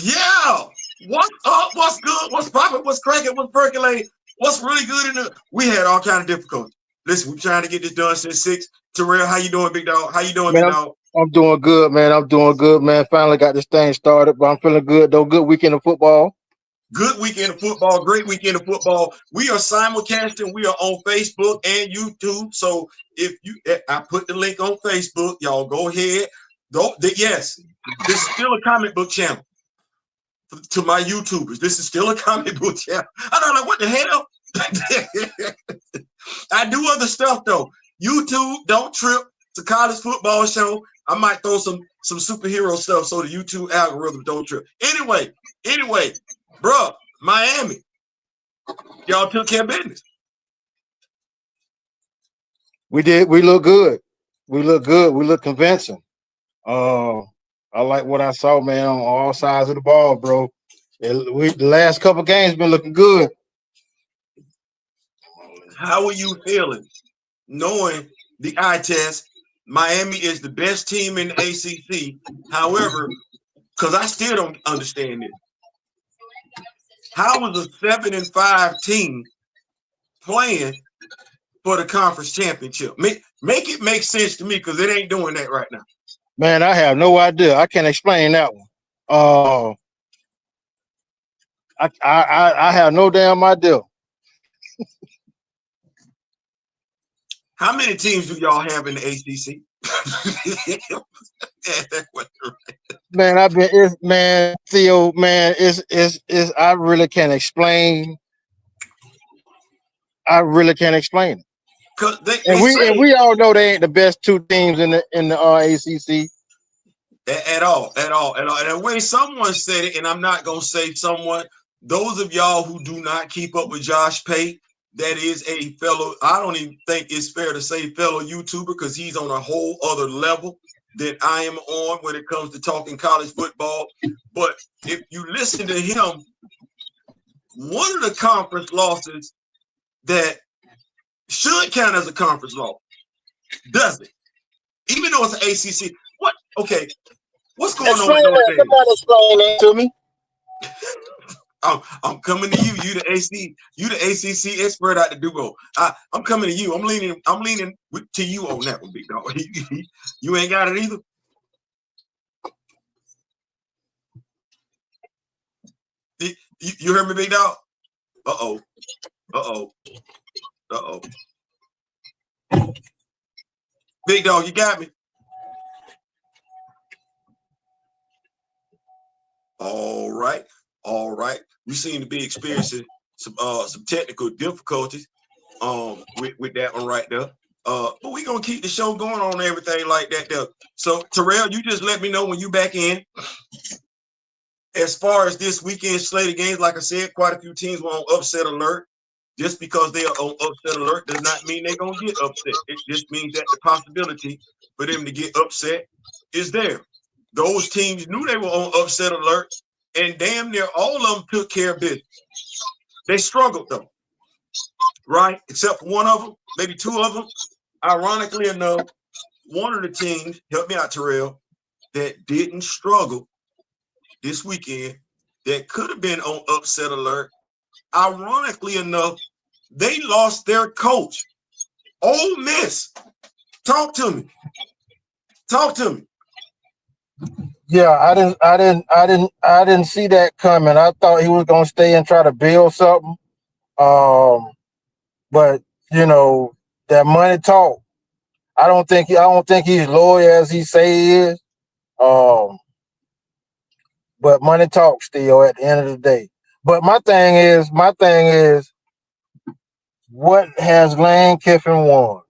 Yeah. What's up? What's good? What's popping? What's cracking? What's percolating? What's really good in the? We had all kind of difficulty. Listen, we're trying to get this done since 6. Terrell, how you doing, big dog? How you doing, big Man, dog? I'm doing good, man. I'm doing good, man. Finally got this thing started, but I'm feeling good, though. Good weekend of football. Good weekend of football. Great weekend of football. We are simulcasting. We are on Facebook and YouTube. So if you, I put the link on Facebook. Y'all go ahead. Yes, this is still a comic book channel. To my YouTubers, this is still a comic book channel. I don't know what the hell. I do other stuff though. YouTube, don't trip. It's a college football show. I might throw some superhero stuff so the YouTube algorithm don't trip. Anyway, bro, Miami, y'all took care of business. We did. We look good. We look good. We look convincing. I like what I saw, man, on all sides of the ball, bro. The last couple games been looking good. How are you feeling knowing the eye test? Miami is the best team in the ACC. However, because I still don't understand it. How was a 7-5 team playing for the conference championship? Make it make sense to me, because it ain't doing that right now. Man, I have no idea. I can't explain that one. I have no damn idea. How many teams do y'all have in the ACC? Man, Theo, man, is I really can't explain. I really can't explain it. Cause we all know they ain't the best two teams in the ACC. At all. And when someone said it, and I'm not gonna say someone, those of y'all who do not keep up with Josh Pate, that is a fellow, I don't even think it's fair to say fellow YouTuber, because he's on a whole other level than I am on when it comes to talking college football. But if you listen to him, one of the conference losses that should count as a conference loss doesn't, even though it's an ACC. What? Okay, what's going on with Notre Dame? Somebody explain that to me. I'm coming to you. You the ACC expert out the duo. I'm coming to you. I'm leaning to you on that one, big dog. You ain't got it either. You heard me, big dog? Uh-oh. Big dog, you got me. All right. We seem to be experiencing some technical difficulties with that one right there. But we're gonna keep the show going on, everything like that there. So Terrell, you just let me know when you back in. As far as this weekend slate of games, like I said, quite a few teams were on upset alert. Just because they are on upset alert does not mean they're gonna get upset. It just means that the possibility for them to get upset is there. Those teams knew they were on upset alert, and damn near all of them took care of business. They struggled though, right? Except for one of them, maybe two of them. Ironically enough, one of the teams, help me out, Terrell, that didn't struggle this weekend, that could have been on upset alert, ironically enough, they lost their coach. Ole Miss. Talk to me. Yeah, I didn't see that coming. I thought he was gonna stay and try to build something. But you know, that money talk. I don't think he's loyal as he say he is. But money talks still at the end of the day. But my thing is, what has Lane Kiffin won?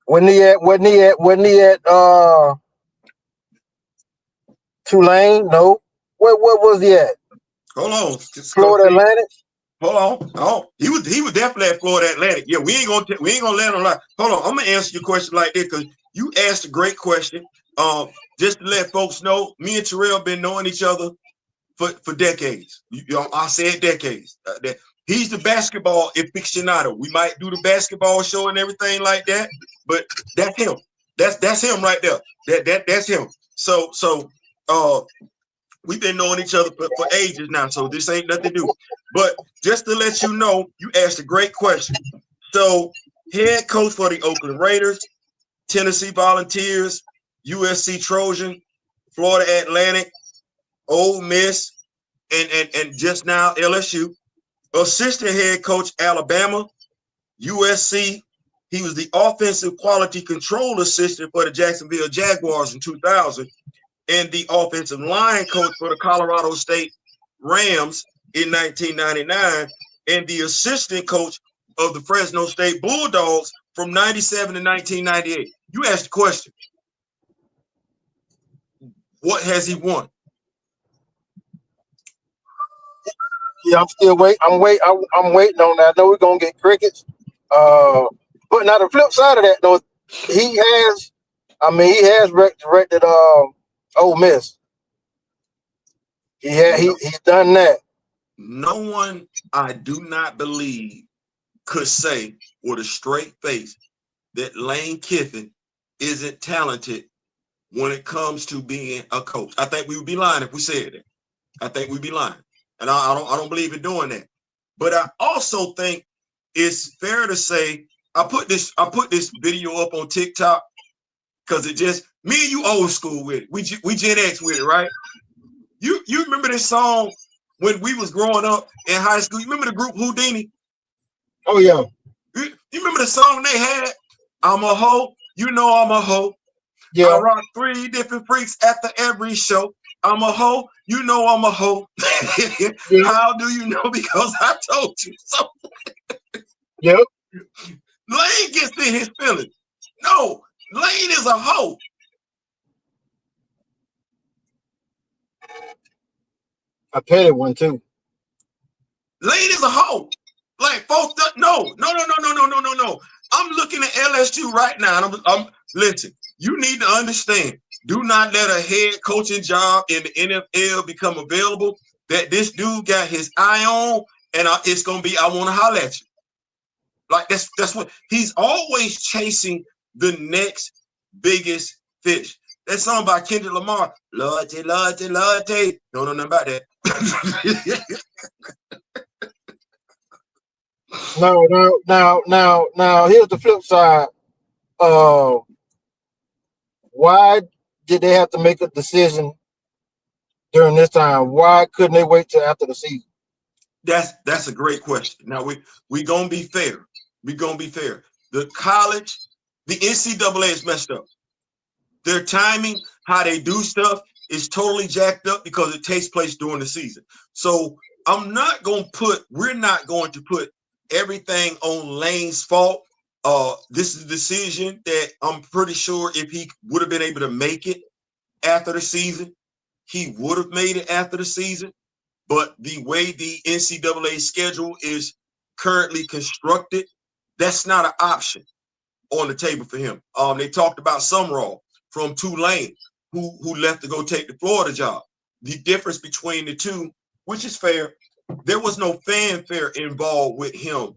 Wasn't he at Tulane? No. What was he at? Hold on. Florida Atlantic? Hold on. Oh, he was definitely at Florida Atlantic. Yeah, we ain't gonna let him lie. Hold on, I'm gonna answer your question like this, because you asked a great question. Just to let folks know, me and Terrell been knowing each other for decades. I said decades. He's the basketball aficionado. We might do the basketball show and everything like that, but that's him. That's him right there. That's him. So we've been knowing each other for ages now, so this ain't nothing new. But just to let you know, you asked a great question. So, head coach for the Oakland Raiders, Tennessee Volunteers, USC Trojan, Florida Atlantic, Ole Miss, and just now LSU. Assistant head coach Alabama, USC. He was the offensive quality control assistant for the Jacksonville Jaguars in 2000. And the offensive line coach for the Colorado State Rams in 1999, and the assistant coach of the Fresno State Bulldogs from 97 to 1998. You asked the question, what has he won? Yeah, I'm still waiting. I'm waiting on that. I know we're gonna get crickets. But now the flip side of that, though, he has directed Ole Miss. He's done that. No one, I do not believe, could say with a straight face that Lane Kiffin isn't talented when it comes to being a coach. I think we would be lying if we said that. I think we'd be lying, and I don't believe in doing that. But I also think it's fair to say I put this video up on TikTok because it just me and you old school with it. We Gen X with it, right? You remember this song when we was growing up in high school? You remember the group Houdini? Oh yeah. You remember the song they had? I'm a hoe, you know I'm a hoe. Yeah. I rock 3 different freaks after every show. I'm a hoe, you know I'm a hoe. Yeah. How do you know? Because I told you so. Yep. Lane gets in his feelings. No, Lane is a hoe. I petted one too. Lane is a hoe. Like folks, no. I'm looking at LSU right now, and I'm listen. You need to understand. Do not let a head coaching job in the NFL become available that this dude got his eye on, and it's gonna be. I want to holler at you. Like that's what he's always chasing, the next biggest fish. That song by Kendrick Lamar, Loyalty. Don't know nothing about that. Now, here's the flip side. Why did they have to make a decision during this time? Why couldn't they wait till after the season? That's a great question. Now we gonna be fair. The college, the NCAA is messed up. Their timing, how they do stuff, is totally jacked up because it takes place during the season. So we're not going to put everything on Lane's fault. This is a decision that I'm pretty sure if he would have been able to make it after the season, he would have made it after the season. But the way the NCAA schedule is currently constructed, that's not an option on the table for him. They talked about Sumrall from Tulane, who left to go take the Florida job. The difference between the two, which is fair, there was no fanfare involved with him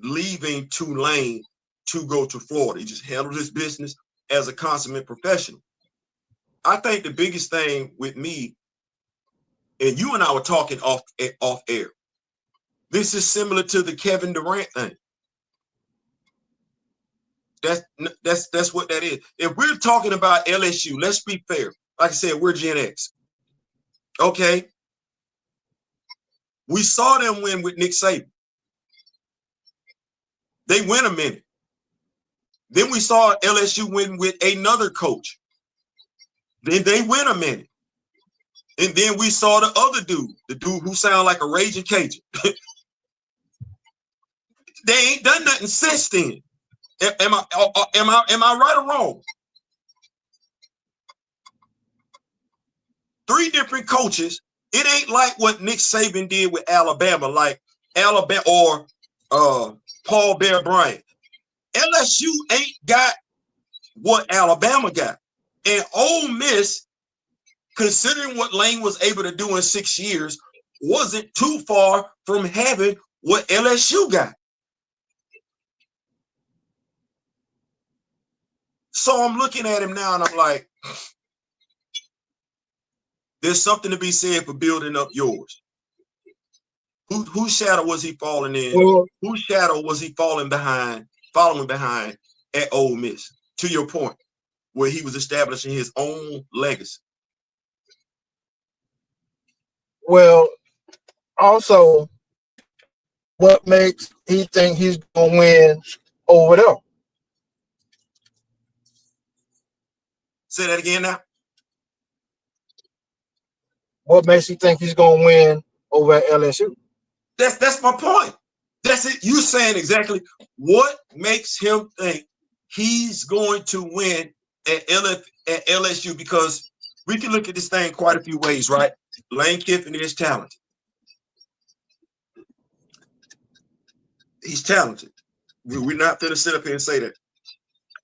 leaving Tulane to go to Florida. He just handled his business as a consummate professional. I think the biggest thing with me, and you and I were talking off air, this is similar to the Kevin Durant thing. That's what that is. If we're talking about LSU, let's be fair. Like I said, we're Gen X. Okay. We saw them win with Nick Saban. They win a minute. Then we saw LSU win with another coach. Then they win a minute. And then we saw the other dude, the dude who sounded like a raging Cajun. They ain't done nothing since then. Am I right or wrong? 3 different coaches. It ain't like what Nick Saban did with Alabama, like Alabama or Paul Bear Bryant. LSU ain't got what Alabama got. And Ole Miss, considering what Lane was able to do in 6 years, wasn't too far from having what LSU got. So I'm looking at him now and I'm like, there's something to be said for building up yours. Whose shadow was he falling in? Well, Whose shadow was he following behind at Ole Miss? To your point, where he was establishing his own legacy. well, also, what makes he think he's gonna win over there? Say that again now. What makes he think he's gonna win over at LSU? That's my point. That's it. You saying exactly what makes him think he's going to win at LSU, because we can look at this thing quite a few ways, right? Lane Kiffin is talented. He's talented. We're not going to sit up here and say that.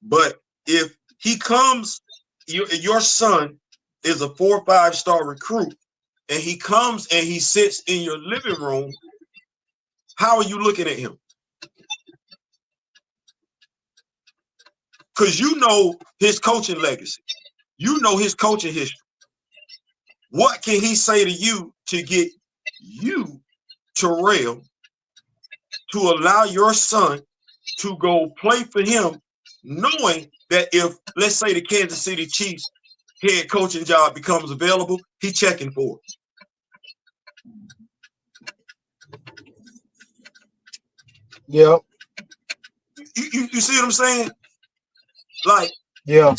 But if he comes, your son is a 4- or 5-star recruit, and he comes and he sits in your living room, how are you looking at him? Because you know his coaching legacy. You know his coaching history. What can he say to you to get you, Terrell, to allow your son to go play for him, knowing that if, let's say, the Kansas City Chiefs head coaching job becomes available, he's checking for it? Yeah. You see what I'm saying? Like, yeah,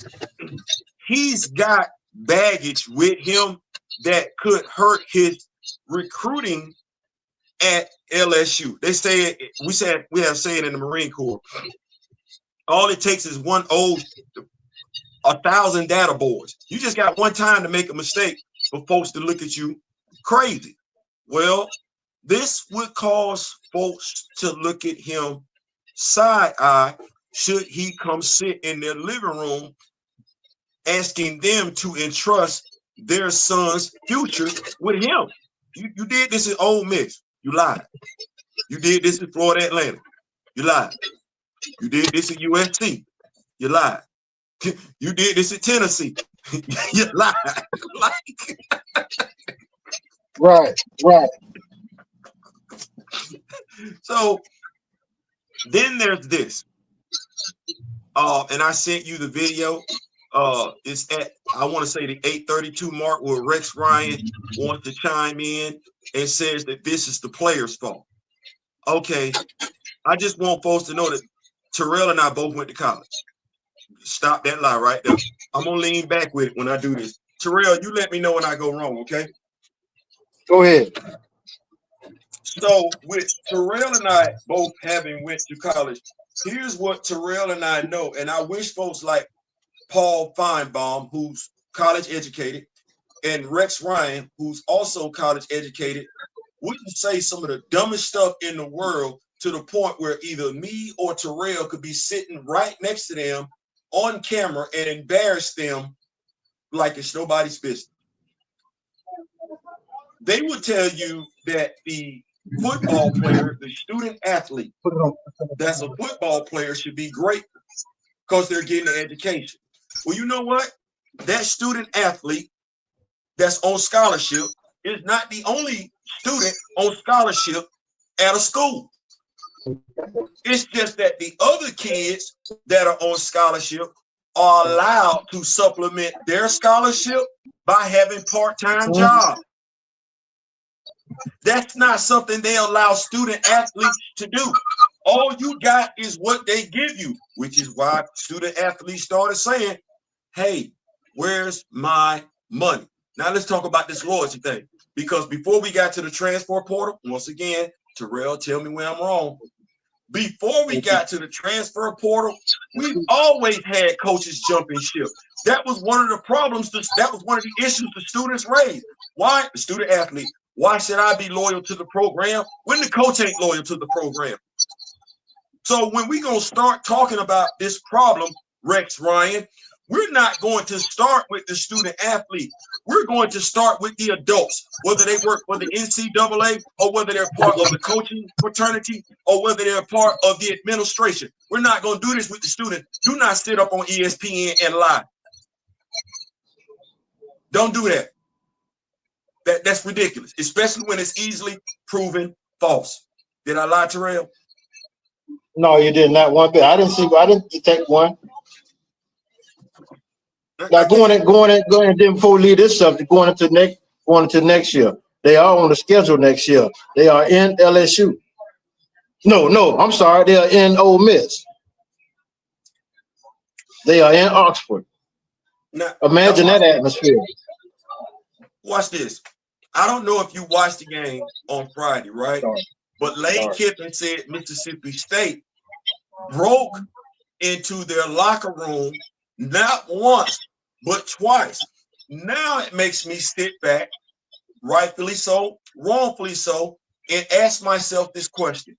he's got baggage with him that could hurt his recruiting at LSU. We have saying in the Marine Corps, all it takes is 1,000 data boards. You just got one time to make a mistake for folks to look at you crazy. Well, this would cause folks to look at him side-eye should he come sit in their living room, asking them to entrust their son's future with him. You did this at Ole Miss. You lied. You did this at Florida Atlantic. You lied. You did this at USC. You lied. You did this at Tennessee. You lied. right. So then there's this. And I sent you the video. It's at, I want to say, the 8:32 mark, where Rex Ryan wants to chime in and says that this is the player's fault. Okay, I just want folks to know that Terrell and I both went to college. Stop that lie right there. I'm gonna lean back with it when I do this. Terrell, you let me know when I go wrong, okay? Go ahead. So with Terrell and I both having went to college, here's what Terrell and I know, and I wish folks like Paul Feinbaum, who's college educated, and Rex Ryan, who's also college educated, wouldn't say some of the dumbest stuff in the world to the point where either me or Terrell could be sitting right next to them on camera and embarrass them like it's nobody's business. They would tell you that the football player, the student athlete, that's a football player, should be grateful because they're getting an education. Well, you know what? That student athlete that's on scholarship is not the only student on scholarship at a school. It's just that the other kids that are on scholarship are allowed to supplement their scholarship by having part-time jobs. That's not something they allow student athletes to do. All you got is what they give you, which is why student athletes started saying, hey, where's my money? Now let's talk about this loyalty thing, because before we got to the transfer portal, once again, Terrell, tell me when I'm wrong. Before we got to the transfer portal, we've always had coaches jumping ship. That was one of the problems. That was one of the issues the students raised. Why? The student athlete. Why should I be loyal to the program when the coach ain't loyal to the program? So when we gonna start talking about this problem, Rex Ryan, we're not going to start with the student athlete. We're going to start with the adults, whether they work for the NCAA or whether they're part of the coaching fraternity or whether they're part of the administration. We're not going to do this with the student. Do not sit up on ESPN and lie. Don't do that. That's ridiculous, especially when it's easily proven false. Did I lie, Terrell? No, you did not one bit. I didn't detect one. Now going in then before we leave this subject, going into next year. They are on the schedule next year. They are in LSU. No, I'm sorry, they are in Ole Miss. They are in Oxford. Now, imagine that atmosphere. Watch this. I don't know if you watched the game on Friday, right? But Lane Kiffin said Mississippi State broke into their locker room not once, but twice. Now it makes me sit back, rightfully so, wrongfully so, and ask myself this question.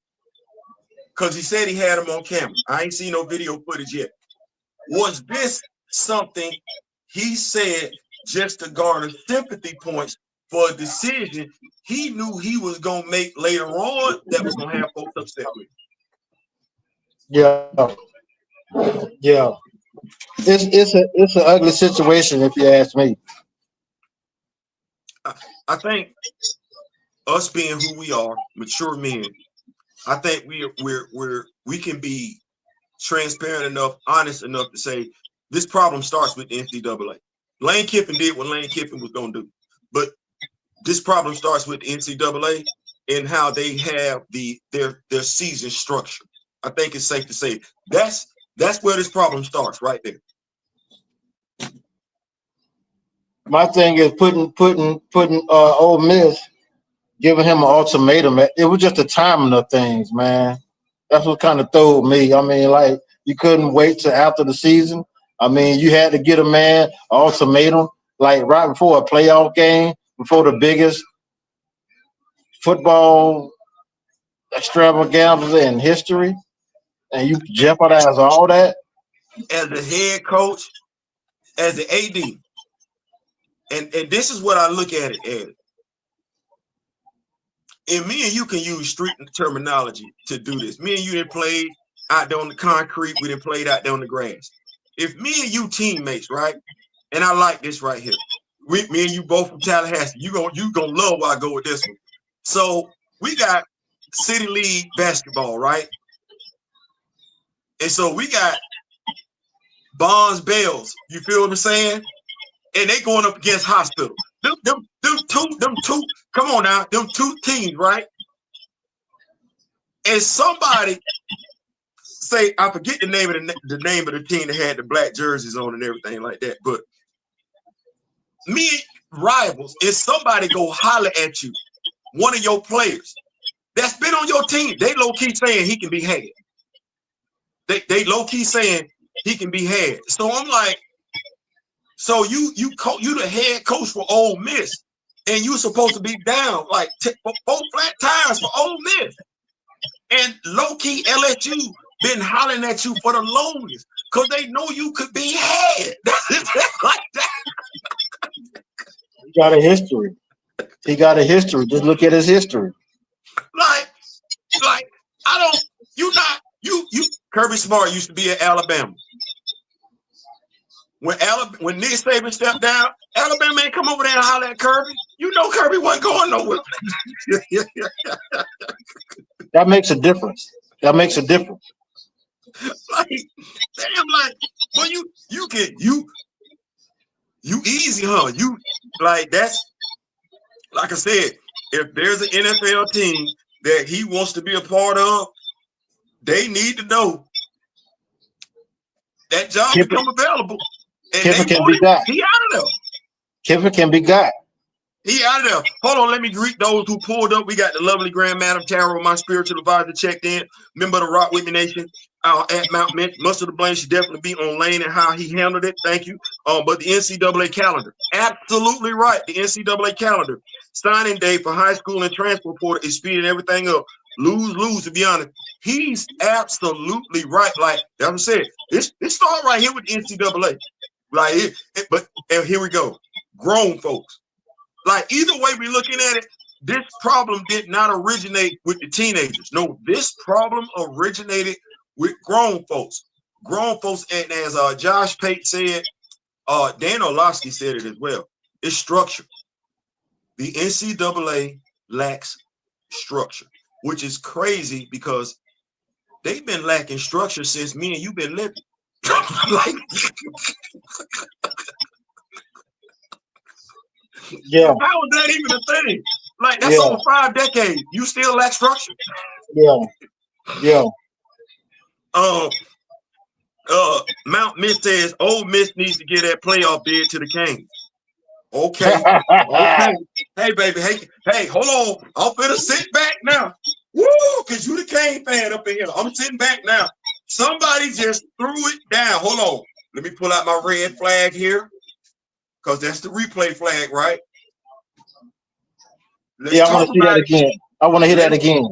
Because he said he had him on camera. I ain't seen no video footage yet. Was this something he said just to garner sympathy points for a decision he knew he was going to make later on that was going to have folks upset with? Yeah. It's an ugly situation if you ask me. I think us being who we are, mature men, I think we can be transparent enough, honest enough to say this problem starts with the NCAA. Lane Kiffin did what Lane Kiffin was going to do, but this problem starts with the NCAA and how they have their season structure. I think it's safe to say that's where this problem starts, right there. My thing is putting Ole Miss, giving him an ultimatum. It was just the timing of things, man. That's what kind of threw me. I mean, like, you couldn't wait till after the season. I mean, you had to get a man an ultimatum, like right before a playoff game, before the biggest football extravaganza in history, and you jeopardize all that. As a head coach, as an AD, and this is what I look at it as. And me and you can use street terminology to do this. Me and you didn't play out there on the concrete. We didn't play out there on the grass. If me and you teammates, right? And I like this right here. Me and you both from Tallahassee. You gonna love why I go with this one. So we got City League basketball, right? And so we got Bonds Bells. You feel what I'm saying? And they going up against Hospital. Them two, come on now, them two teams, right? And somebody say, I forget the name of the team that had the black jerseys on and everything like that, but me rivals, if somebody go holler at you, one of your players that's been on your team, they low-key saying he can be had. They low-key saying he can be had. So I'm like, so you the head coach for Ole Miss, and you supposed to be down like 4 flat tires for Ole Miss. And low-key LSU been hollering at you for the longest because they know you could be had. That's like that. He got a history. Just look at his history. Like Kirby Smart used to be at Alabama. When Nick Saban stepped down, Alabama ain't come over there and holler at Kirby. You know Kirby wasn't going nowhere. That makes a difference. Like, damn, like, well, you easy, huh? You like that's like I said, if there's an NFL team that he wants to be a part of, they need to know that job become available. And Kiffin can be got. He out of there. Kiffin can be got. He out of there. Hold on, let me greet those who pulled up. We got the lovely Grand Madam Terrell, my spiritual advisor, checked in. Member of the Rock With Me Nation at Mount Mint. Most of the blame should definitely be on Lane and how he handled it. Thank you. But the NCAA calendar. Absolutely right. The NCAA calendar. Signing day for high school and transfer portal is speeding everything up. Lose, to be honest. He's absolutely right. Like I said, this start right here with the NCAA. Like, and here we go. Grown folks. Like, either way we looking at it, this problem did not originate with the teenagers. No, this problem originated with grown folks. Grown folks, and as Josh Pate said, Dan Orlovsky said it as well. It's structure. The NCAA lacks structure, which is crazy because they've been lacking structure since me and you've been living. Like, yeah. How is that even a thing? Like, that's over 5 decades. You still lack structure. Yeah. Yeah. Mount Miss says Ole Miss needs to get that playoff bid to the Canes. Okay. Okay. Hey, baby. Hey, hold on. I'm finna sit back now. Woo! Because you the Cane fan up in here. I'm sitting back now. Somebody just threw it down. Hold on. Let me pull out my red flag here. Because that's the replay flag, right? I want to see that again. I want to hear that again.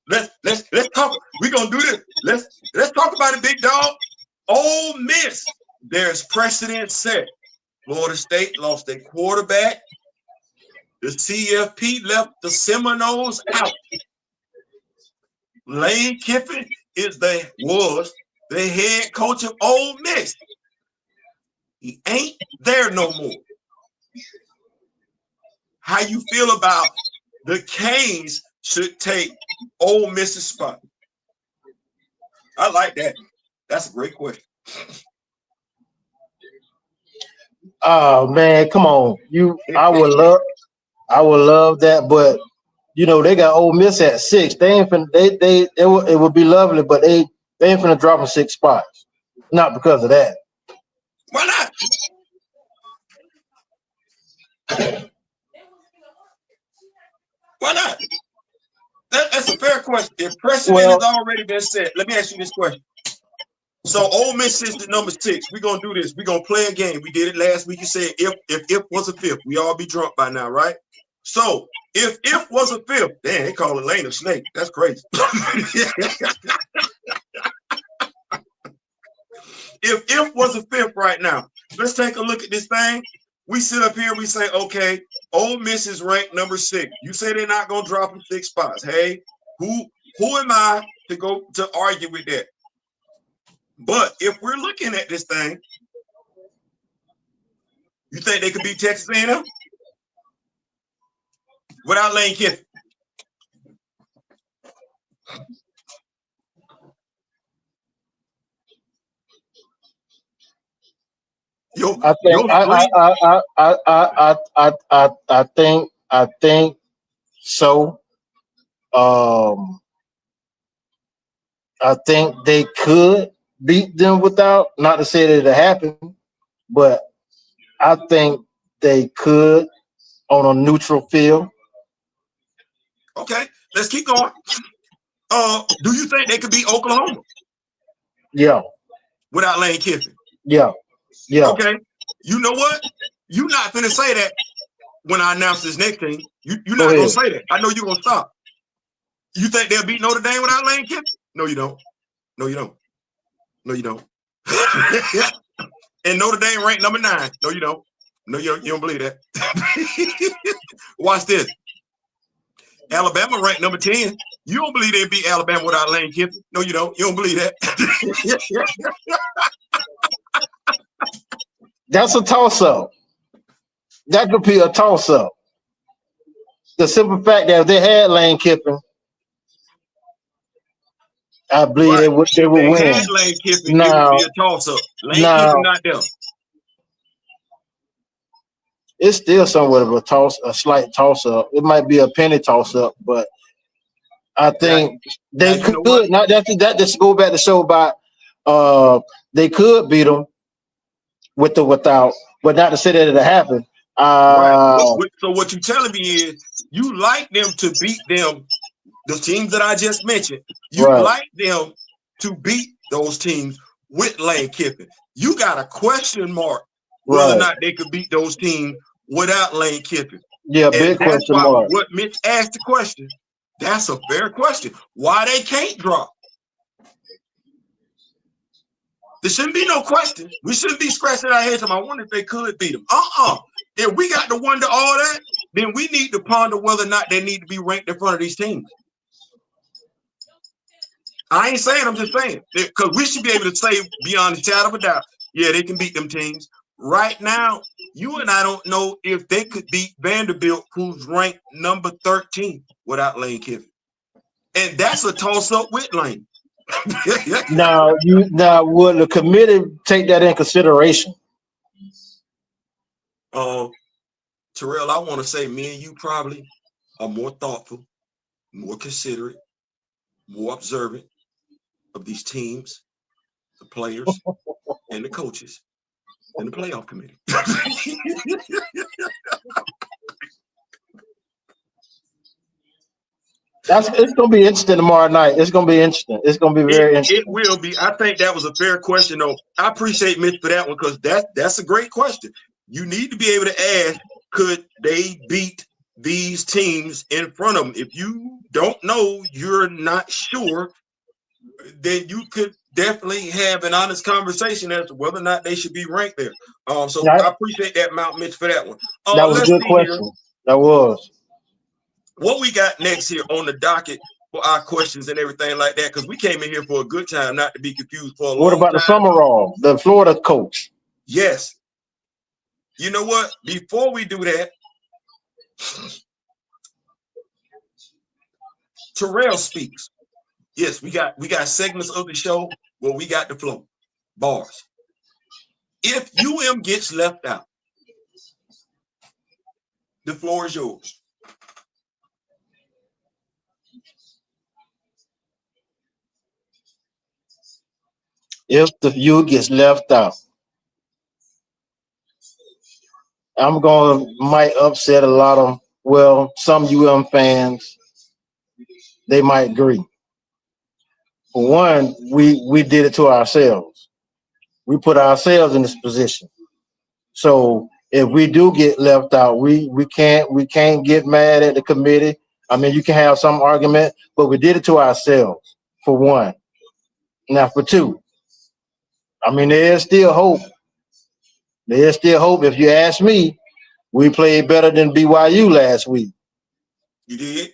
Let's talk. We're gonna do this. Let's talk about it, big dog. Ole Miss. There's precedent set. Florida State lost their quarterback. The CFP left the Seminoles out. Lane Kiffin was the head coach of Ole Miss. He ain't there no more. How you feel about the Canes should take Ole Miss's spot? I like that. That's a great question. Oh man, come on. I would love that, but you know, they got Ole Miss at 6. They ain't finna, it would be lovely, but they ain't finna drop them 6 spots. Not because of that. Why not? Why not? That's a fair question. If precedent has already been set, let me ask you this question. So Ole Miss is the number 6. We're gonna do this. We're gonna play a game. We did it last week. You said if was a 5th, we all be drunk by now, right? So if was a 5th, damn, they call Lane a snake. That's crazy. If was a 5th right now, let's take a look at this thing. We sit up here, we say, okay, Ole Miss is ranked number 6. You say they're not gonna drop them 6 spots. Hey, who am I to go to argue with that? But if we're looking at this thing, you think they could beat Texas A&M without Lane Kiffin? I think so. I think they could beat them without, not to say that it'll happen, but I think they could on a neutral field. Okay, let's keep going. Do you think they could beat Oklahoma? Yeah. Without Lane Kiffin? Yeah. Okay. You know what? You're not finna say that when I announce this next thing. You're not gonna say that. I know you're gonna stop. You think they'll beat Notre Dame without Lane Kiffin? No, you don't. No, you don't. No, you don't. And Notre Dame ranked number 9. No, you don't. No, you don't believe that. Watch this. Alabama ranked number 10. You don't believe they beat Alabama without Lane Kiffin? No, you don't. You don't believe that. That's a toss-up. That could be a toss-up. The simple fact that if they had Lane Kiffin, I believe they would win. Had Lane Kiffin, it would be a toss-up. Lane Kiffin not there. It's still somewhat of a slight toss-up. It might be a penny toss-up, but I think they could. Not that just go back to show about they could beat them with the without, but not to say that it'll happen. Right. So what you're telling me is you like them to beat them, the teams that I just mentioned. You like them to beat those teams with Lane Kiffin. You got a question mark whether or not they could beat those teams without Lane Kiffin. Yeah, big question mark. What Mitch asked the question, that's a fair question. Why they can't drop? There shouldn't be no question. We shouldn't be scratching our heads. I wonder if they could beat them. If we got to wonder all that, then we need to ponder whether or not they need to be ranked in front of these teams. I ain't saying, I'm just saying, because we should be able to say beyond the shadow of a doubt, yeah, they can beat them teams. Right now, you and I don't know if they could beat Vanderbilt, who's ranked number 13 without Lane Kiffin. And that's a toss-up with Lane. Now, will the committee take that in consideration? Terrell, I want to say me and you probably are more thoughtful, more considerate, more observant of these teams, the players, and the coaches, and the playoff committee. It's going to be interesting tomorrow night. It's going to be interesting. It's going to be very interesting. It will be. I think that was a fair question, though. I appreciate Mitch for that one because that's a great question. You need to be able to ask, could they beat these teams in front of them? If you don't know, you're not sure, then you could definitely have an honest conversation as to whether or not they should be ranked there. So I appreciate that, Mount Mitch, for that one. That was a good question. Here. That was. What we got next here on the docket for our questions and everything like that, because we came in here for a good time, not to be confused for a long time. What about the Sumrall, the Florida coach? Yes. You know what? Before we do that, Terrell Speaks. Yes, we got segments of the show where we got the flow. Bars. If UM gets left out, the floor is yours. If the U gets left out, I'm might upset a lot of, some UM fans, they might agree. For one, we did it to ourselves. We put ourselves in this position. So if we do get left out, we can't get mad at the committee. I mean, you can have some argument, but we did it to ourselves, for one. Now, for two, I mean, there is still hope. There is still hope. If you ask me, we played better than BYU last week. You did?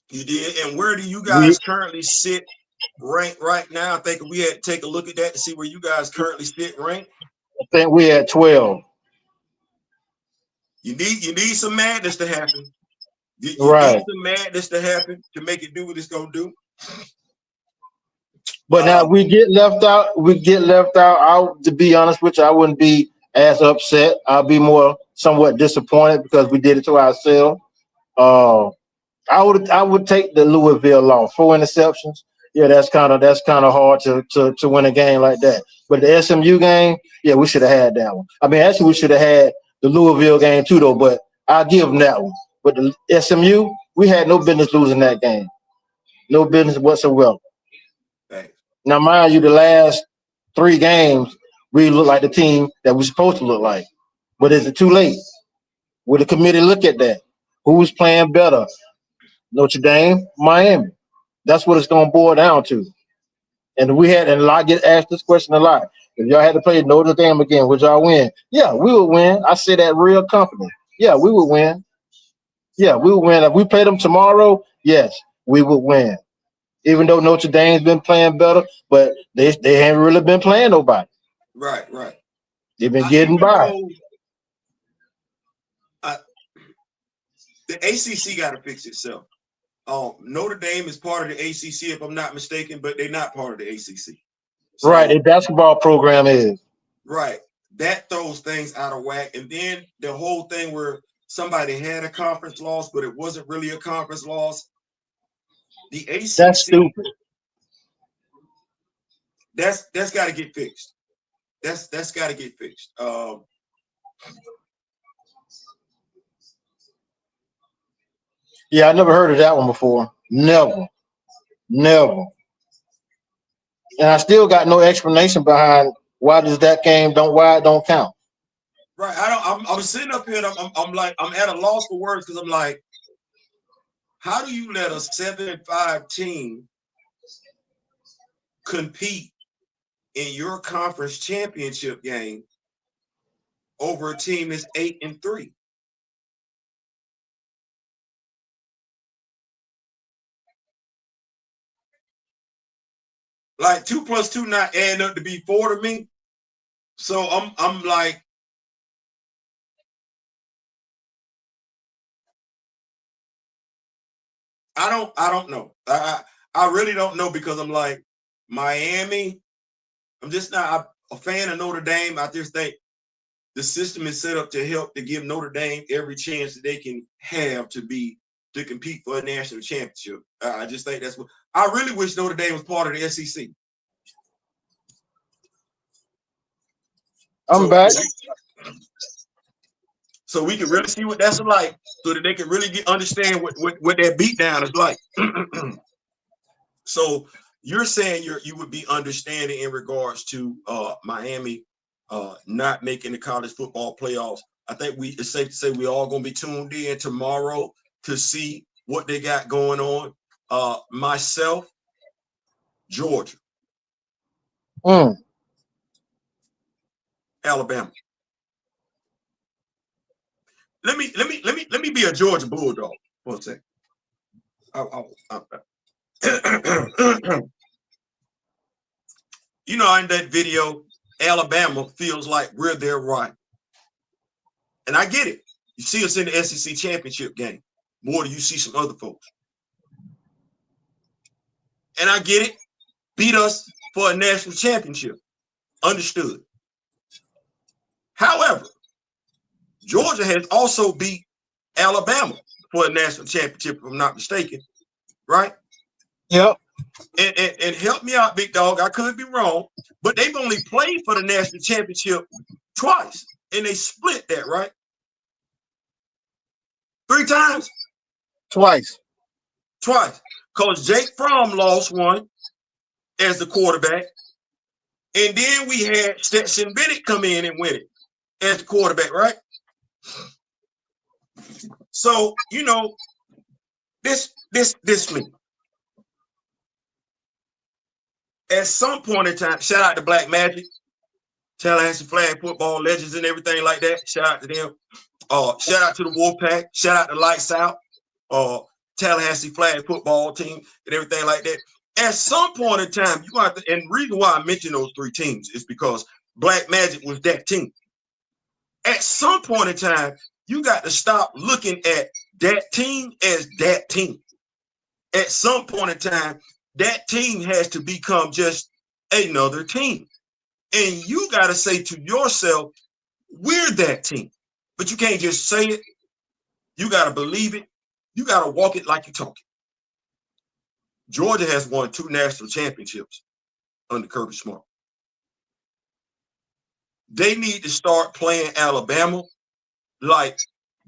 You did. And where do you guys currently sit ranked right now? I think we had to take a look at that to see where you guys currently sit ranked. I think we at 12. You need some madness to happen. You right. need some madness to happen to make it do what it's gonna do. But now we get left out. To be honest with you, I wouldn't be as upset. I'll be more somewhat disappointed because we did it to ourselves. I would take the Louisville loss, 4 interceptions. Yeah, that's kind of hard to win a game like that. But the SMU game, yeah, we should have had that one. I mean, actually, we should have had the Louisville game too, though. But I'll give them that one. But the SMU, we had no business losing that game. No business whatsoever. Thanks. Now, mind you, the last 3 games, we look like the team that we're supposed to look like. But is it too late? Will the committee look at that? Who's playing better? Notre Dame, Miami. That's what it's going to boil down to. And I get asked this question a lot. If y'all had to play Notre Dame again, would y'all win? Yeah, we would win. I say that real confident. Yeah, we would win. Yeah, we would win. If we played them tomorrow, yes, we would win. Even though Notre Dame's been playing better, but they haven't really been playing nobody. Right. They've been getting by. The ACC got to fix itself. Notre Dame is part of the ACC, if I'm not mistaken, but they're not part of the ACC. So, right, their basketball program is. Right. That throws things out of whack. And then the whole thing where somebody had a conference loss, but it wasn't really a conference loss. The ACC. That's stupid. That's got to get fixed. That's got to get fixed. Yeah, I never heard of that one before. Never. And I still got no explanation behind why that game don't count. Right. I'm sitting up here and I'm at a loss for words because I'm like, how do you let a 7-5 team compete in your conference championship game over a team that's 8-3. Like 2 + 2 not adding up to be 4 to me. So I'm like, I don't know. I really don't know, because I'm like, Miami, I'm just not a fan of Notre Dame. I just think the system is set up to help to give Notre Dame every chance that they can have to compete for a national championship. I just think that's what I really wish Notre Dame was part of the SEC. I'm back. So we can really see what that's like, so that they can really understand what that beatdown is like. So you're saying you would be understanding in regards to Miami not making the college football playoffs. I think it's safe to say we all gonna be tuned in tomorrow to see what they got going on. Myself, Georgia, Alabama. Let me be a Georgia Bulldog for a second. You know, in that video, Alabama feels like we're their rival. And I get it. You see us in the SEC championship game more than you see some other folks. And I get it. Beat us for a national championship. Understood. However, Georgia has also beat Alabama for a national championship, if I'm not mistaken. Right? Yep. And help me out, big dog. I could be wrong, but they've only played for the national championship twice, and they split that, right? 3 times? Twice. Because Jake Fromm lost one as the quarterback, and then we had Stetson Bennett come in and win it as the quarterback, right? So, you know, this me. At some point in time, shout out to Black Magic, Tallahassee flag football legends and everything like that. Shout out to them. Shout out to the Wolfpack. Shout out to Lights Out, Tallahassee flag football team and everything like that. At some point in time, you have to, and the reason why I mention those 3 teams is because Black Magic was that team. At some point in time, you got to stop looking at that team as that team. At some point in time, that team has to become just another team. And you got to say to yourself, we're that team. But you can't just say it. You got to believe it. You got to walk it like you talk it. Georgia has won 2 national championships under Kirby Smart. They need to start playing Alabama like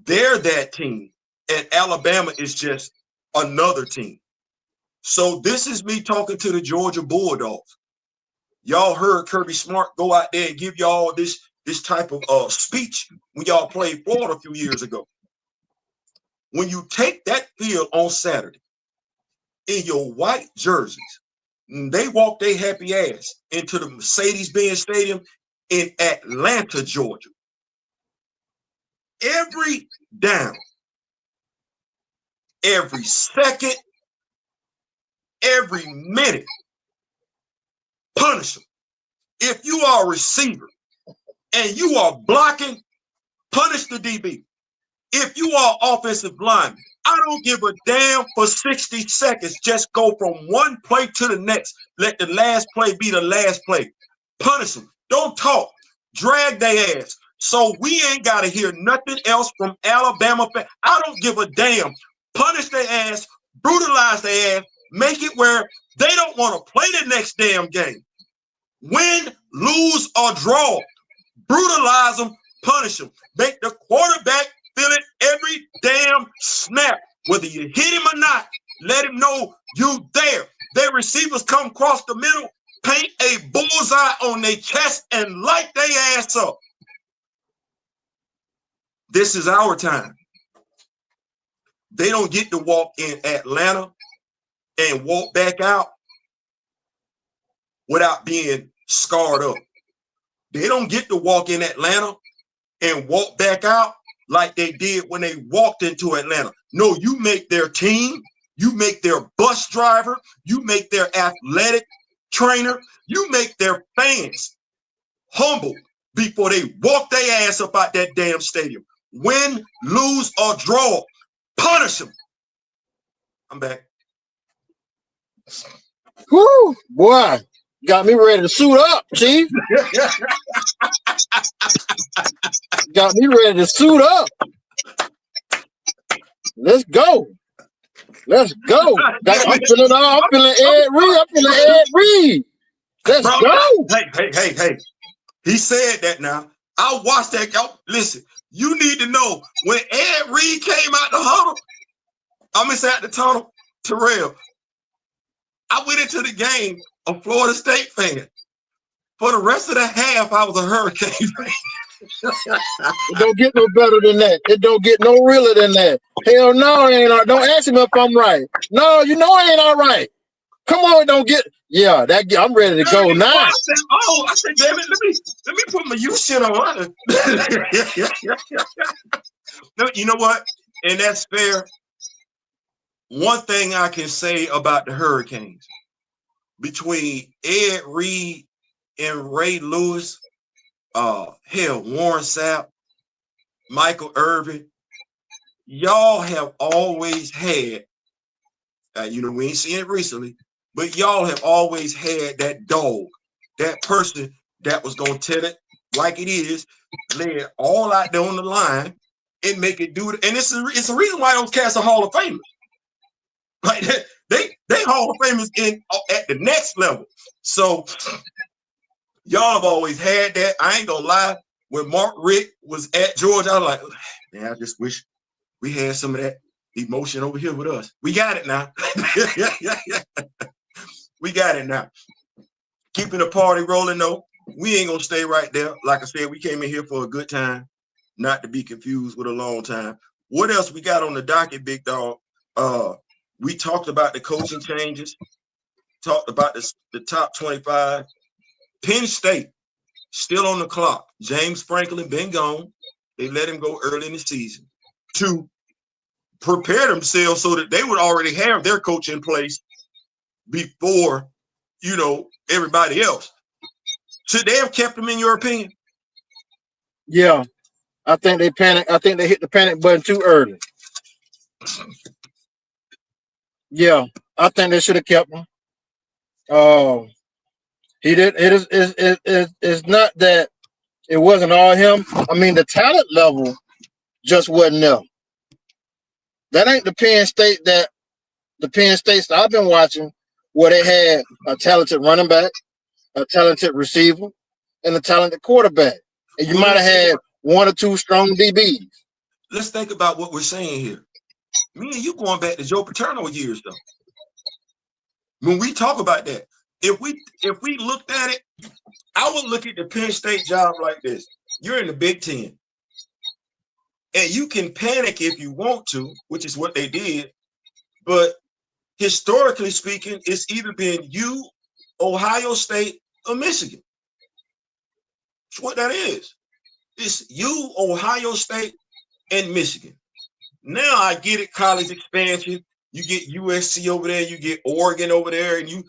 they're that team, and Alabama is just another team. So this is me talking to the Georgia Bulldogs. Y'all heard Kirby Smart go out there and give y'all this type of speech when y'all played Florida a few years ago. When you take that field on Saturday in your white jerseys, they walk their happy ass into the Mercedes-Benz Stadium in Atlanta, Georgia. Every down, every second, every minute, punish them. If you are a receiver and you are blocking, punish the DB. If you are offensive lineman, I don't give a damn for 60 seconds. Just go from one play to the next. Let the last play be the last play. Punish them. Don't talk. Drag their ass. So we ain't got to hear nothing else from Alabama fans. I don't give a damn. Punish their ass. Brutalize their ass. Make it where they don't want to play the next damn game. Win, lose, or draw. Brutalize them. Punish them. Make the quarterback feel it every damn snap. Whether you hit him or not, let him know you there. Their receivers come across the middle, paint a bullseye on their chest, and light their ass up. This is our time. They don't get to walk in Atlanta and walk back out without being scarred up. They don't get to walk in Atlanta and walk back out like they did when they walked into Atlanta. No, you make their team, you make their bus driver, you make their athletic trainer, you make their fans humble before they walk their ass up out that damn stadium. Win, lose, or draw, punish them. I'm back. Whoo, boy, got me ready to suit up, Chief. Got me ready to suit up. Let's go. Let's go. I'm feeling Ed Reed. I'm feeling Ed Reed. Let's go. Hey. He said that now. I watched that. Y'all, listen, you need to know when Ed Reed came out the huddle, out the tunnel, Terrell, I went into the game a Florida State fan. For the rest of the half, I was a Hurricane fan. It don't get no better than that. It don't get no realer than that. Hell no, it ain't. Don't ask him if I'm right. No, you know it ain't all right. Come on, don't get. Yeah, I'm ready to go now. I said, damn it, let me put my youth shit on. No, you know what? And that's fair. One thing I can say about the Hurricanes, between Ed Reed and Ray Lewis, Warren Sapp, Michael Irvin, y'all have always had, we ain't seen it recently, but y'all have always had that dog, that person that was going to tell it like it is, lay it all out there on the line and make it do it. And it's a reason why those cats are Hall of Famers. Like they Hall of Famers at the next level. So y'all have always had that. I ain't gonna lie. When Mark Richt was at Georgia, I was like, man, I just wish we had some of that emotion over here with us. We got it now. We got it now. Keeping the party rolling though. We ain't gonna stay right there. Like I said, we came in here for a good time, not to be confused with a long time. What else we got on the docket, big dog? We talked about the coaching changes, talked about the top 25. Penn State still on the clock. James Franklin been gone. They let him go early in the season to prepare themselves so that they would already have their coach in place before, everybody else. Should they have kept him, in your opinion? Yeah, I think they panicked. I think they hit the panic button too early. Yeah, I think they should have kept him. He did. It's not that it wasn't all him. I mean, the talent level just wasn't there. That ain't the Penn State that I've been watching, where they had a talented running back, a talented receiver, and a talented quarterback. And you might have had one or two strong DBs. Let's think about what we're saying here. Me and you going back to Joe Paterno years, though. When we talk about that, if we looked at it, I would look at the Penn State job like this. You're in the Big Ten. And you can panic if you want to, which is what they did. But historically speaking, it's either been you, Ohio State, or Michigan. That's what that is. It's you, Ohio State, and Michigan. Now I get it, college expansion. You get USC over there, you get Oregon over there, and you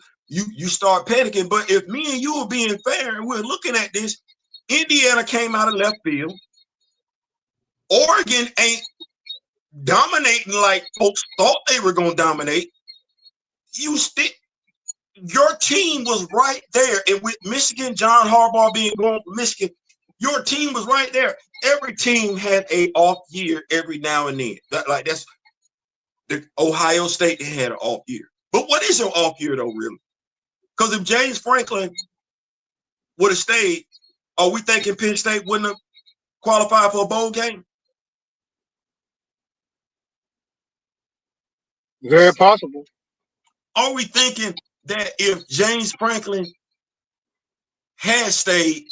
start panicking. But if me and you are being fair and we're looking at this, Indiana came out of left field. Oregon ain't dominating like folks thought they were going to dominate. Your team was right there. And with Michigan, John Harbaugh being going for Michigan, your team was right there. Every team had a off year every now and then. That's the Ohio State, they had an off year. But what is your off year though, really? Because if James Franklin would have stayed, are we thinking Penn State wouldn't have qualified for a bowl game? Very possible. Are we thinking that if James Franklin had stayed,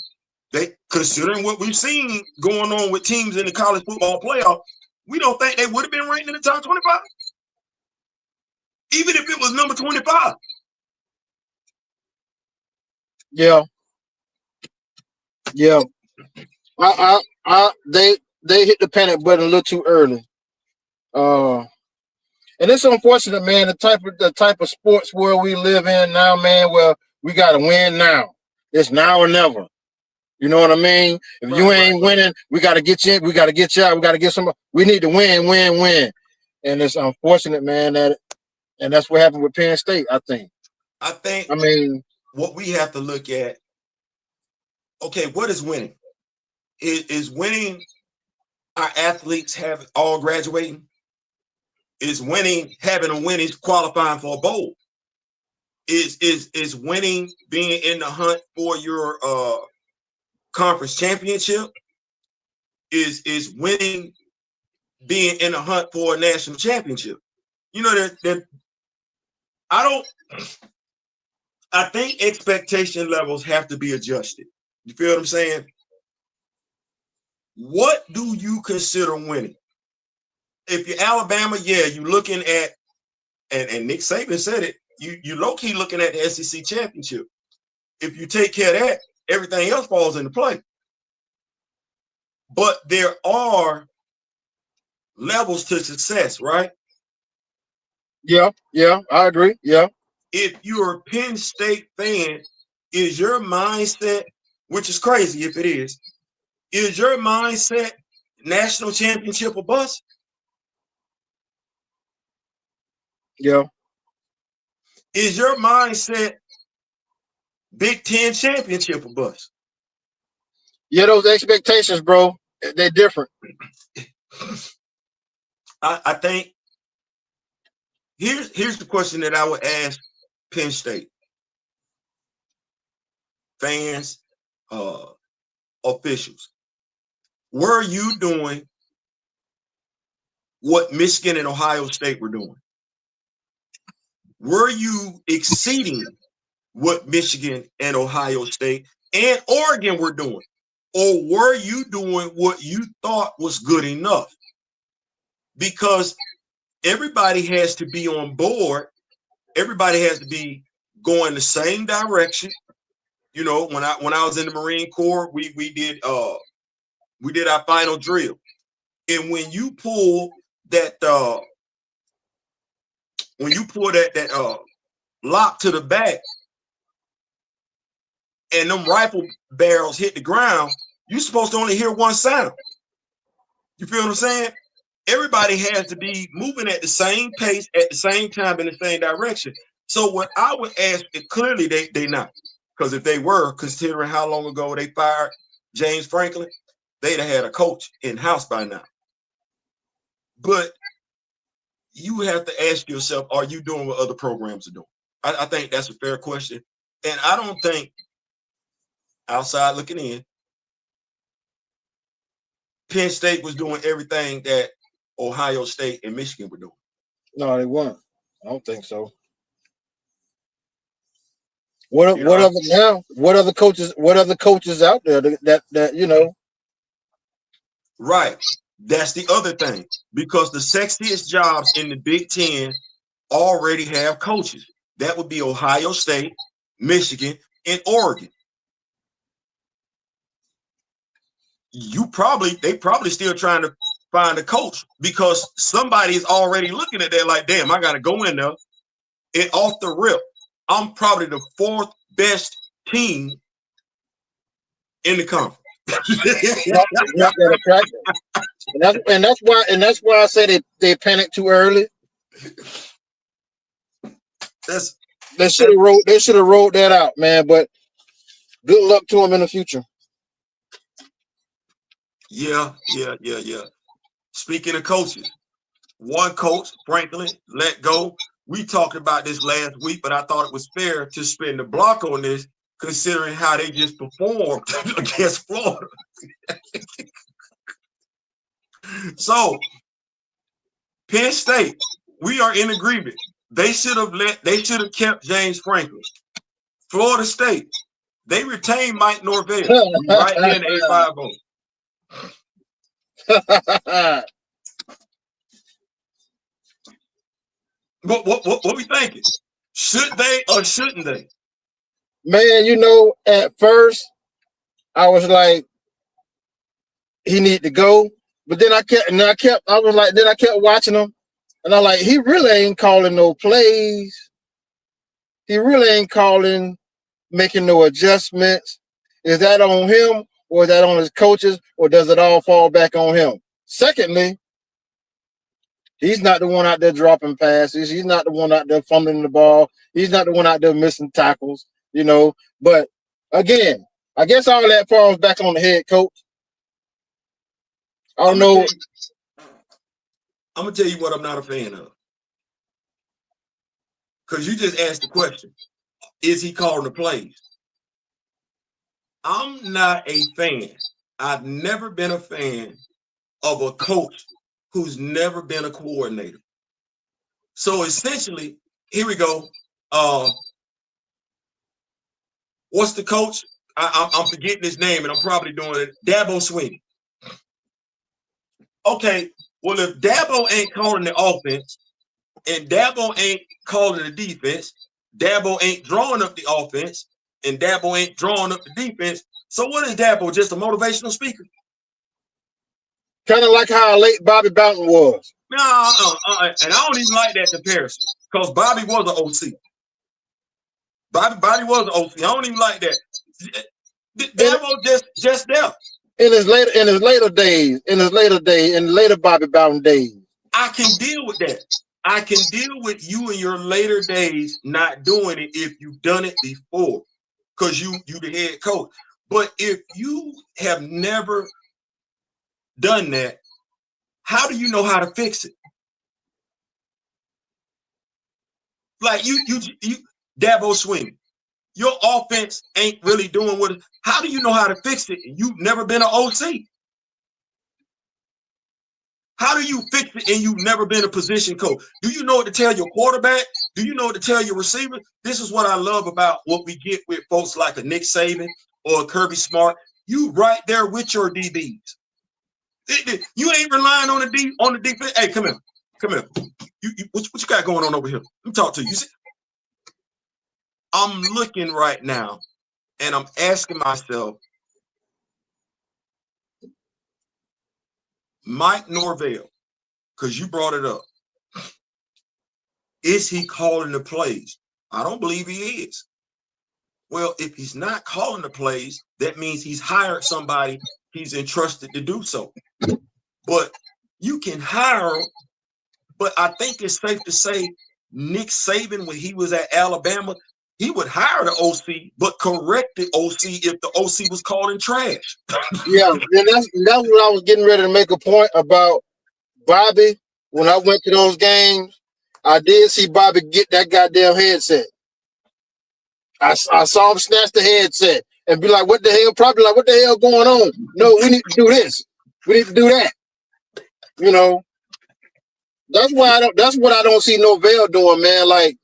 considering what we've seen going on with teams in the college football playoff, we don't think they would have been ranked in the top 25? Even if it was number 25. Yeah, Yeah, they hit the panic button a little too early. And it's unfortunate, man. The type of sports world we live in now, man. Well, we gotta win now. It's now or never. You know what I mean? If you ain't winning, we gotta get you. We gotta get you out. We gotta get some. We need to win. And it's unfortunate, man. And that's what happened with Penn State. I think. I mean, what we have to look at. Okay, what is winning? Is winning our athletes have all graduating? Is winning having a win is qualifying for a bowl? Is winning being in the hunt for your conference championship? Is winning being in the hunt for a national championship? You know that I think expectation levels have to be adjusted. You feel what I'm saying? What do you consider winning? If you're Alabama, yeah, you're looking at, and Nick Saban said it, you low-key looking at the SEC championship. If you take care of that, everything else falls into play. But there are levels to success, right? Yeah, I agree. Yeah. If you're a Penn State fan, is your mindset, which is crazy if it is your mindset national championship or bust? Yeah. Is your mindset Big Ten championship or bust? Yeah, those expectations, bro, they're different. I think here's the question that I would ask Penn State fans, officials. Were you doing what Michigan and Ohio State were doing? Were you exceeding what Michigan and Ohio State and Oregon were doing? Or were you doing what you thought was good enough? Because everybody has to be on board. Everybody has to be going the same direction. You know, when I was in the Marine Corps, we did our final drill. And when you pull that lock to the back and them rifle barrels hit the ground, you're supposed to only hear one sound. You feel what I'm saying? Everybody has to be moving at the same pace, at the same time, in the same direction. So what I would ask, clearly they not. Because if they were, considering how long ago they fired James Franklin, they'd have had a coach in-house by now. But you have to ask yourself, are you doing what other programs are doing? I think that's a fair question. And I don't think, outside looking in, Penn State was doing everything that Ohio State and Michigan were doing. No, they weren't. I don't think so. What other coaches out there that you know? Right. That's the other thing. Because the sexiest jobs in the Big Ten already have coaches. That would be Ohio State, Michigan, and Oregon. They probably still trying to find a coach because somebody is already looking at that like, damn, I got to go in there. And off the rip, I'm probably the fourth best team in the conference. and that's why I say they panicked too early. They should have rolled that out, man. But good luck to them in the future. Yeah. Speaking of coaches, one coach, Franklin, let go. We talked about this last week, but I thought it was fair to spin the block on this, considering how they just performed against Florida. So, Penn State, we are in agreement. They should have kept James Franklin. Florida State, they retained Mike Norvell right there in the 850. What we thinking? Should they or shouldn't they? Man, you know, at first I was like, he need to go. But then I kept watching him, and I'm like, he really ain't calling no plays. He really ain't making no adjustments. Is that on him, or is that on his coaches, or does it all fall back on him? Secondly, he's not the one out there dropping passes. He's not the one out there fumbling the ball. He's not the one out there missing tackles, But again, I guess all that falls back on the head coach. I don't know. I'm going to tell you what I'm not a fan of. Because you just asked the question, is he calling the plays? I'm not a fan. I've never been a fan of a coach who's never been a coordinator. So essentially, here we go. What's the coach? I'm forgetting his name, and I'm probably doing it. Dabo Swinney. Okay, well, if Dabo ain't calling the offense, and Dabo ain't calling the defense, Dabo ain't drawing up the offense, and Dabo ain't drawing up the defense. So what is Dabo? Just a motivational speaker? Kind of like how late Bobby Bowden was. And I don't even like that comparison because Bobby was an OC. Bobby was an OC. I don't even like that. Dabo just there. In his later Bobby Bowden days. I can deal with that. I can deal with you in your later days not doing it if you've done it before, because you the head coach. But if you have never done that, how do you know how to fix it? Like you Dabo Swinney, your offense ain't really doing what. How do you know how to fix it? You've never been an OC. How do you fix it and you've never been a position coach? Do you know what to tell your quarterback? Do you know what to tell your receiver? This is what I love about what we get with folks like a Nick Saban or a Kirby Smart. You right there with your DBs. You ain't relying on the defense. Hey, come here. What you got going on over here? Let me talk to you. You see, I'm looking right now and I'm asking myself, Mike Norvell, because you brought it up, is he calling the plays? I don't believe he is. Well, if he's not calling the plays, that means he's hired somebody he's entrusted to do so. But you can hire him, but I think it's safe to say Nick Saban, when he was at Alabama, he would hire the OC, but correct the OC if the OC was calling trash. Yeah, and that's what I was getting ready to make a point about Bobby. When I went to those games, I did see Bobby get that goddamn headset. I saw him snatch the headset and be like, what the hell? Probably like, what the hell going on? No, we need to do this. We need to do that. That's what I don't see Norvell doing, man. Like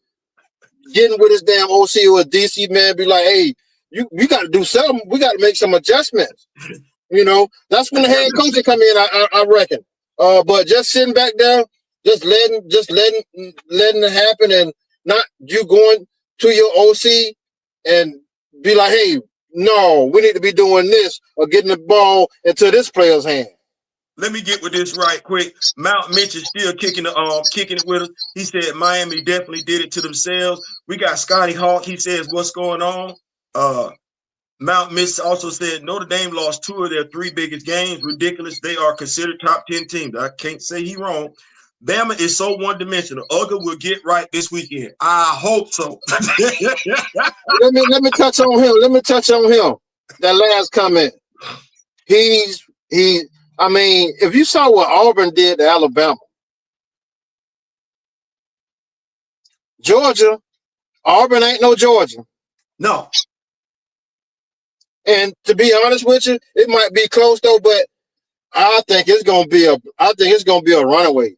getting with his damn OC or a DC man, be like, hey, you got to do something. We got to make some adjustments. That's when the head coach will come in, I reckon. But just sitting back there, just letting it happen, and not you going to your OC and be like, hey, no, we need to be doing this or getting the ball into this player's hand. Let me get with this right quick. Mount Mitch is still kicking it with us. He said Miami definitely did it to themselves. We got Scotty Hawk. He says, what's going on? Mount Mitch also said Notre Dame lost 2 of their 3 biggest games. Ridiculous. They are considered top 10 teams. I can't say he's wrong. Bama is so one-dimensional. Uga will get right this weekend. I hope so. Let me touch on him. That last comment. I mean, if you saw what Auburn did to Alabama, Georgia, Auburn ain't no Georgia. No. And to be honest with you, it might be close though, but I think it's gonna be a runaway.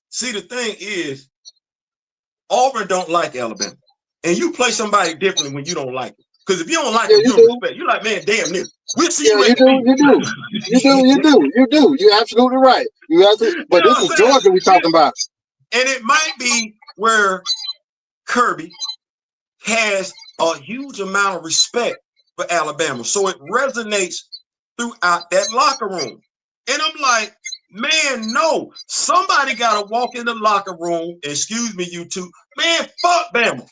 See, the thing is, Auburn don't like Alabama, and you play somebody differently when you don't like it. Because if you don't like it, you don't respect. You're like, man, damn this. We'll see you. You do. You're absolutely right. But this is Georgia we're talking about. And it might be where Kirby has a huge amount of respect for Alabama. So it resonates throughout that locker room. And I'm like, man, no, somebody got to walk in the locker room. Excuse me, you two. Man, fuck Bama.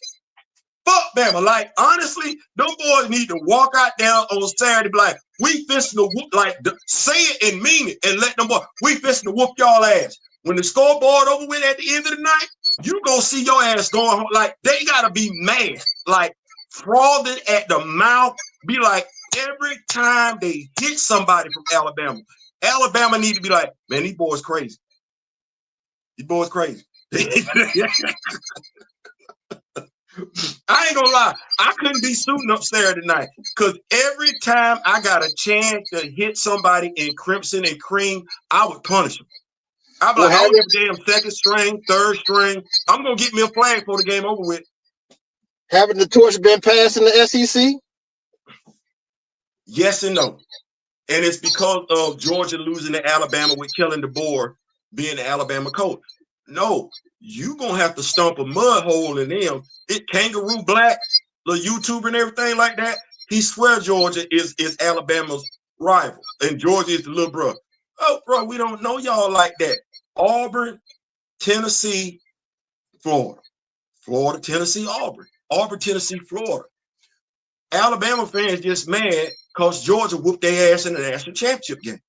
Fuck Bama. Like, honestly, them boys need to walk out there on Saturday, be like, we fisting to whoop, like, say it and mean it, and let them boys, we fisting to whoop y'all ass. When the scoreboard over with at the end of the night, you go see your ass going home. Like, they got to be mad, like, frothing at the mouth, be like, every time they hit somebody from Alabama, Alabama need to be like, man, these boys crazy. These boys crazy. I ain't gonna lie, I couldn't be suiting up Saturday night because every time I got a chance to hit somebody in crimson and cream, I would punish them. I'd be like, I was damn second string, third string. I'm gonna get me a flag before the game over with. Haven't the torch been passed in the SEC? Yes and no. And it's because of Georgia losing to Alabama with Kellen DeBoer being the Alabama coach. No, you gonna have to stump a mud hole in them. It Kangaroo Black, the YouTuber and everything like that. He swears Georgia is Alabama's rival, and Georgia is the little brother. Oh, bro, we don't know y'all like that. Auburn, Tennessee, Florida. Florida, Tennessee, Auburn. Auburn, Tennessee, Florida. Alabama fans just mad because Georgia whooped their ass in the national championship game.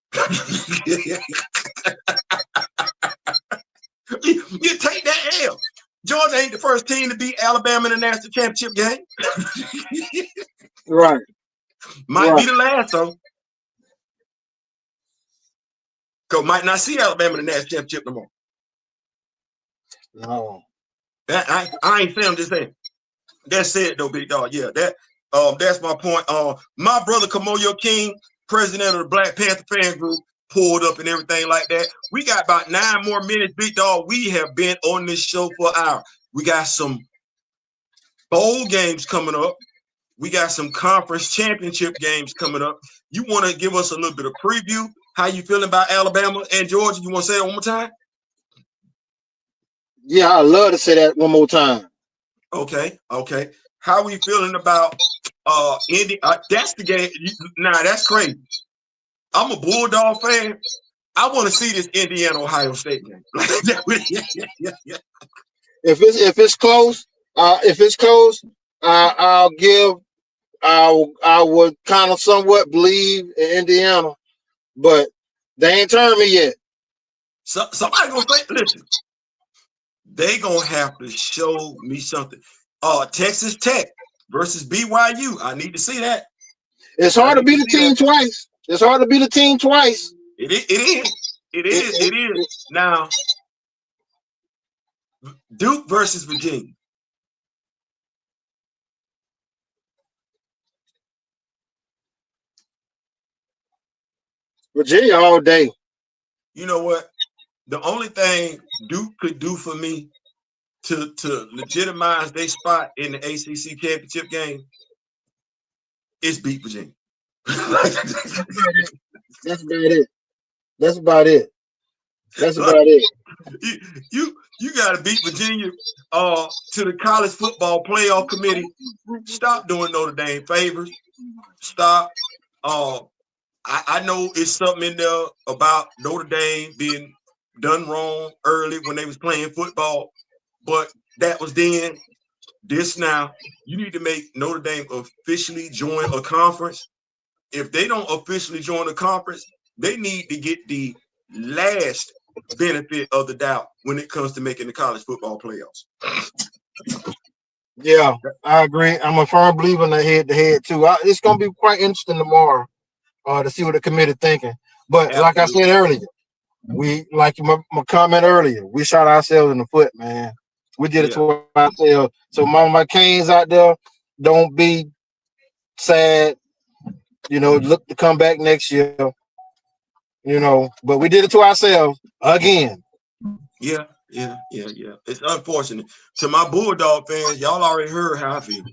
You take that L. Georgia ain't the first team to beat Alabama in the national championship game. Right. Might be the last, though. Because might not see Alabama in the national championship no more. No. I ain't saying, I'm just saying. That's it, though, big dog. Yeah, that's my point. My brother Kamoyo King, president of the Black Panther fan group, pulled up and everything like that. We got about 9 more minutes, big dog. We have been on this show for an hour. We got some bowl games coming up. We got some conference championship games coming up. You want to give us a little bit of preview? How you feeling about Alabama and Georgia? You want to say it one more time? Yeah, I'd love to say that one more time. Okay. How we feeling about Indy? That's the game. Nah, that's crazy. I'm a Bulldog fan. I want to see this Indiana-Ohio State game. If it's close, I would kind of somewhat believe in Indiana, but they ain't turned me yet. Somebody gonna say, listen, they gonna have to show me something. Texas Tech versus BYU. I need to see that. It's hard to beat the team twice. It's hard to beat a team twice. It is. Now, Duke versus Virginia. Virginia all day. You know what? The only thing Duke could do for me to legitimize their spot in the ACC championship game is beat Virginia. That's about it. You got to beat Virginia to the college football playoff committee. Stop doing Notre Dame favors. Stop. I know it's something in there about Notre Dame being done wrong early when they was playing football, but that was then. This now, you need to make Notre Dame officially join a conference. If they don't officially join a conference, they need to get the last benefit of the doubt when it comes to making the college football playoffs. Yeah, I agree. I'm a firm believer in the head-to-head too. It's going to be quite interesting tomorrow to see what the committee thinking. But absolutely. Like I said earlier, we like my comment earlier, we shot ourselves in the foot, man. We did it to ourselves. So my Canes out there, don't be sad. Look to come back next year. But we did it to ourselves again. Yeah. It's unfortunate. To my Bulldog fans, y'all already heard how I feel.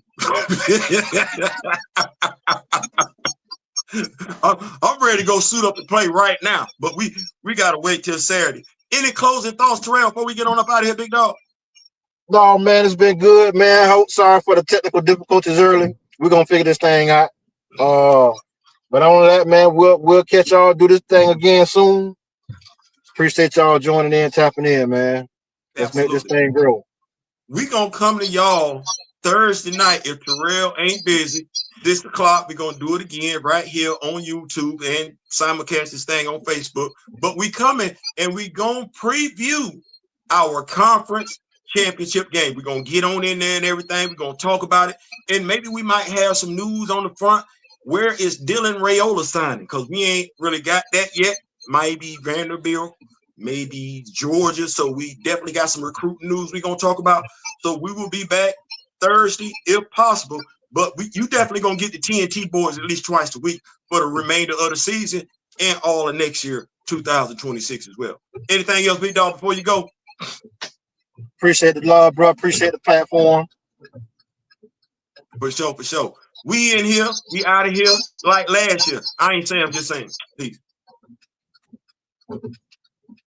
I'm ready to go suit up and play right now, but we gotta wait till Saturday. Any closing thoughts, Terrell, before we get on up out of here, big dog? No, man, it's been good, man. Sorry for the technical difficulties early. We're gonna figure this thing out. But on that, man, we'll catch y'all do this thing again soon. Appreciate y'all joining in, tapping in, man. Let's make this thing grow. We gonna come to y'all Thursday night if Terrell ain't busy. 6 o'clock. We're gonna do it again right here on YouTube and simulcast this thing on Facebook. But we coming and we gonna preview our conference championship game. We're gonna get on in there and everything. We're gonna talk about it, and maybe we might have some news on the front. Where is Dylan Raiola signing? Because we ain't really got that yet. Maybe Vanderbilt, maybe Georgia. So we definitely got some recruiting news we're gonna talk about. So we will be back Thursday if possible. But you definitely gonna get the TNT boys at least twice a week for the remainder of the season and all of next year, 2026 as well. Anything else, Big Dog, before you go? Appreciate the love, bro. Appreciate the platform. For sure, for sure. We in here, we out of here like last year. I ain't saying, I'm just saying. Peace.